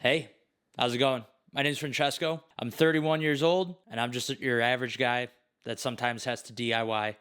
Hey, how's it going? My name's Francesco. I'm 31 years old, and I'm just your average guy that sometimes has to DIY.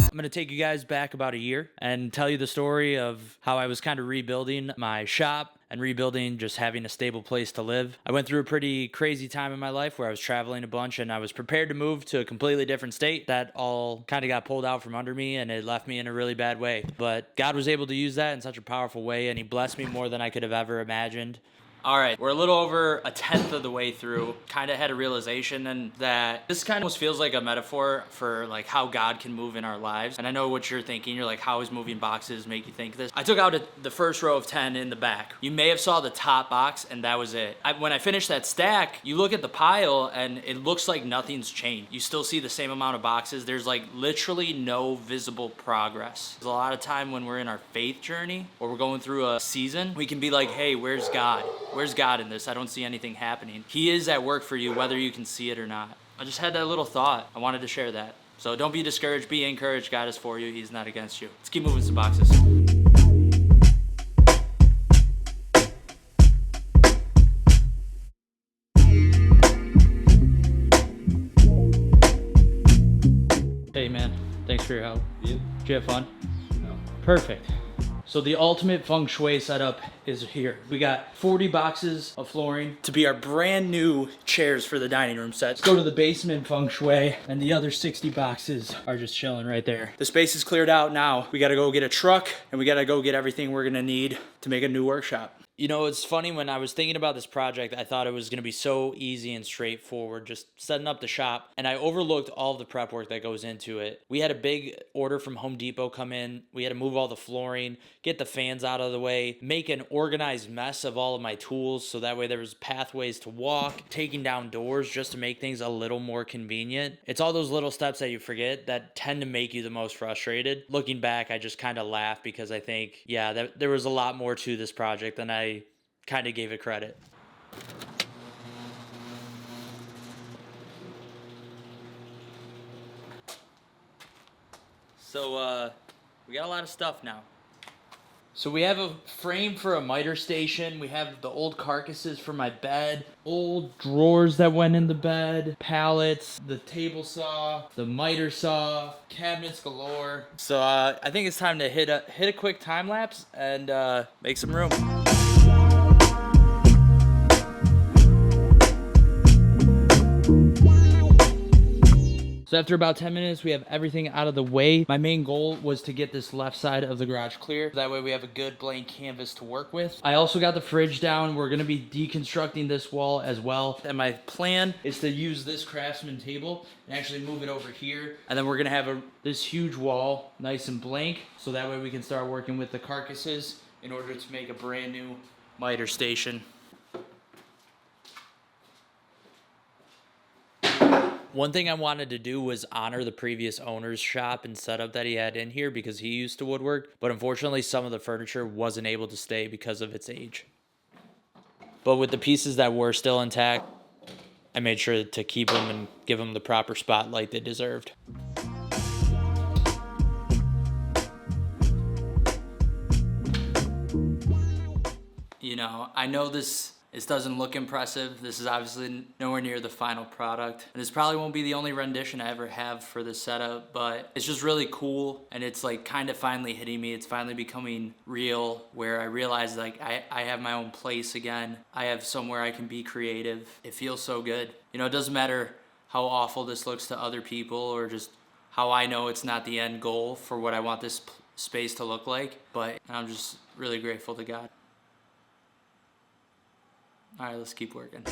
I'm going to take you guys back about a year and tell you the story of how I was kind of rebuilding my shop and rebuilding just having a stable place to live. I went through a pretty crazy time in my life where I was traveling a bunch and I was prepared to move to a completely different state. That all kind of got pulled out from under me and it left me in a really bad way. But God was able to use that in such a powerful way, and he blessed me more than I could have ever imagined. All right, we're a little over a tenth of the way through. Kind of had a realization and that this kind of almost feels like a metaphor for like how God can move in our lives. And I know what you're thinking. You're like, how is moving boxes make you think this? I took out the first row of 10 in the back. You may have saw the top box and that was it. When I finished that stack, you look at the pile and it looks like nothing's changed. You still see the same amount of boxes. There's like literally no visible progress. There's a lot of time when we're in our faith journey or we're going through a season, we can be like, hey, where's God? Where's God in this? I don't see anything happening. He is at work for you, whether you can see it or not. I just had that little thought. I wanted to share that. So don't be discouraged. Be encouraged. God is for you. He's not against you. Let's keep moving some boxes. Hey, man. Thanks for your help. Yeah. Did you have fun? No. Perfect. So the ultimate feng shui setup is here. We got 40 boxes of flooring to be our brand new chairs for the dining room set. Let's go to the basement feng shui, and the other 60 boxes are just chilling right there. The space is cleared out now. We gotta go get a truck and we gotta go get everything we're gonna need to make a new workshop. You know, it's funny, when I was thinking about this project, I thought it was going to be so easy and straightforward, just setting up the shop, and I overlooked all of the prep work that goes into it. We had a big order from Home Depot come in. We had to move all the flooring, get the fans out of the way, make an organized mess of all of my tools so that way there was pathways to walk, taking down doors just to make things a little more convenient. It's all those little steps that you forget that tend to make you the most frustrated. Looking back, I just kind of laugh because I think, yeah, there was a lot more to this project than I kind of gave it credit. So we got a lot of stuff now. So we have a frame for a miter station. We have the old carcasses for my bed, old drawers that went in the bed, pallets, the table saw, the miter saw, cabinets galore. So I think it's time to hit a quick time lapse and make some room. So after about 10 minutes, we have everything out of the way. My main goal was to get this left side of the garage clear. That way we have a good blank canvas to work with. I also got the fridge down. We're gonna be deconstructing this wall as well. And my plan is to use this Craftsman table and actually move it over here. And then we're gonna have this huge wall nice and blank. So that way we can start working with the carcasses in order to make a brand new miter station. One thing I wanted to do was honor the previous owner's shop and setup that he had in here because he used to woodwork, but unfortunately some of the furniture wasn't able to stay because of its age. But with the pieces that were still intact, I made sure to keep them and give them the proper spotlight they deserved. You know, I know this doesn't look impressive. This is obviously nowhere near the final product. And this probably won't be the only rendition I ever have for this setup, but it's just really cool. And it's like kind of finally hitting me. It's finally becoming real where I realize like I have my own place again. I have somewhere I can be creative. It feels so good. You know, it doesn't matter how awful this looks to other people or just how I know it's not the end goal for what I want this space to look like, but I'm just really grateful to God. All right, let's keep working.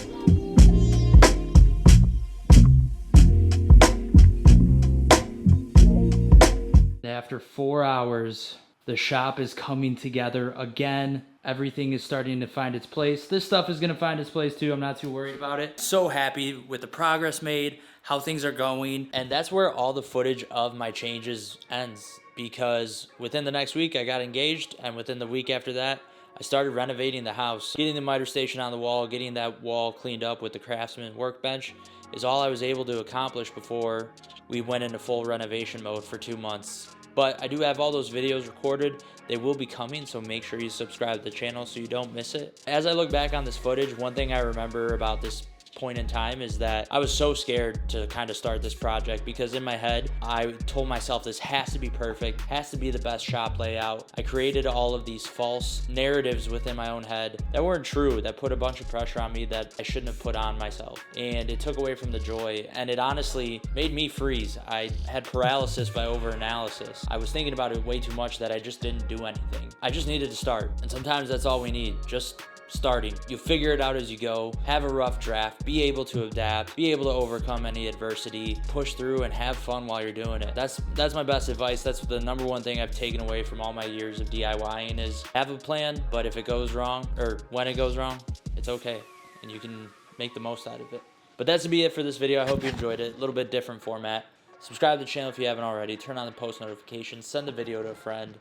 After 4 hours, the shop is coming together again. Everything is starting to find its place. This stuff is gonna find its place too. I'm not too worried about it. So happy with the progress made, how things are going. And that's where all the footage of my changes ends, because within the next week I got engaged, and within the week after that, I started renovating the house. Getting the miter station on the wall, getting that wall cleaned up with the Craftsman workbench is all I was able to accomplish before we went into full renovation mode for 2 months. But I do have all those videos recorded. They will be coming, so make sure you subscribe to the channel so you don't miss it. As I look back on this footage, one thing I remember about this point in time is that I was so scared to kind of start this project, because in my head I told myself this has to be perfect, has to be the best shop layout. I created all of these false narratives within my own head that weren't true, that put a bunch of pressure on me that I shouldn't have put on myself, and it took away from the joy, and it honestly made me freeze. I had paralysis by overanalysis. I was thinking about it way too much that I just didn't do anything. I just needed to start, and sometimes that's all we need, just starting. You figure it out as you go, have a rough draft, be able to adapt, be able to overcome any adversity, push through, and have fun while you're doing it. That's my best advice. That's the number one thing I've taken away from all my years of DIYing is have a plan, but if it goes wrong, or when it goes wrong, it's okay, and you can make the most out of it. But that's to be it for this video. I hope you enjoyed it. A little bit different format. Subscribe to the channel if you haven't already. Turn on the post notifications. Send the video to a friend.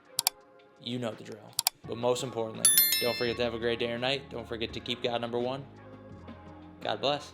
You know the drill. But most importantly, don't forget to have a great day or night. Don't forget to keep God number one. God bless.